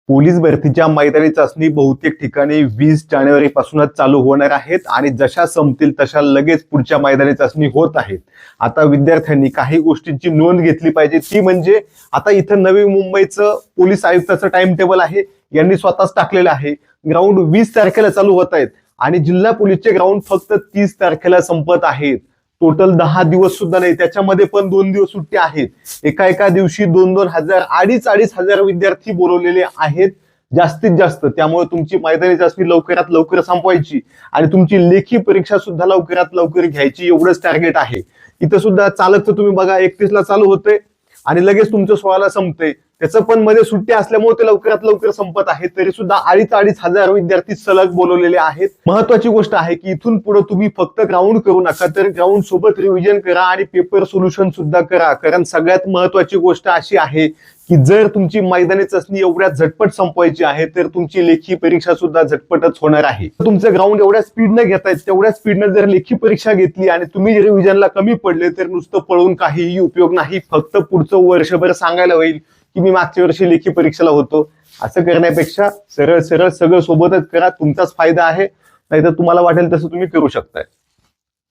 Police भरतीच्या मैदानी चाचणी बहुतेक ठिकाणी 20 जानेवारी पासूनच चालू होणार आहेत आणि जशा संपतील तशा लगेच पुढच्या मैदानी चाचणी होत आहेत। आता विद्यार्थ्यांनी काही गोष्टींची नोंद घेतली पाहिजे, ती म्हणजे आता इथं नवी मुंबईचं पोलीस आयुक्ताचं टाइम टेबल आहे, यांनी स्वतःच टाकलेलं आहे। ग्राउंड 20 तारखेला चालू होत आहेत आणि जिल्हा पोलीसचे ग्राउंड फक्त 30 तारखेला संपत आहेत। टोटल 10 दिवस सुद्धा नाही, त्याच्यामध्ये पण 2 दिवस सुट्टी आहेत। एका दिवशी 2-2 हजार 2.5 हजार विद्यार्थी बोलवलेले आहेत जास्तीत जास्त। त्यामुळे तुमची मैदानी चाचणी लवकरात लवकर संपवायची आणि तुमची लेखी परीक्षा सुद्धा लवकरात लवकर घ्यायची, एवढंच टार्गेट आहे। इथं सुद्धा चालकचं तुम्ही बघा 31 ला चालू होतंय आणि लगेच तुमचं 16 ला संपतंय। त्याचं पण मध्ये सुट्टी असल्यामुळे ते लवकरात लवकर संपत आहे। तरी सुद्धा 2.5 हजार विद्यार्थी सलग बोलवलेले आहेत। महत्वाची गोष्ट आहे की इथून पुढे तुम्ही फक्त ग्राउंड करू नका, तर ग्राउंड सोबत रिव्हिजन करा आणि पेपर सोल्युशन सुद्धा करा। कारण सगळ्यात महत्वाची गोष्ट अशी आहे की जर तुमची मैदानी चाचणी एवढ्या झटपट संपवायची आहे तर तुमची लेखी परीक्षा सुद्धा झटपटच होणार आहे। तुमचं ग्राउंड एवढ्या स्पीडने घेतायत, तेवढ्या स्पीडने जर लेखी परीक्षा घेतली आणि तुम्ही रिव्हिजनला कमी पडले तर नुसतं पळून काहीही उपयोग नाही। फक्त पुढचं वर्षभर सांगायला होईल की मी मागच्या वर्षी लेखी परीक्षेला होतो। असं करण्यापेक्षा सरळ सरळ सगळं सोबतच करा, तुमचाच फायदा आहे। नाहीतर तुम्हाला वाटेल तसं तुम्ही करू शकताय।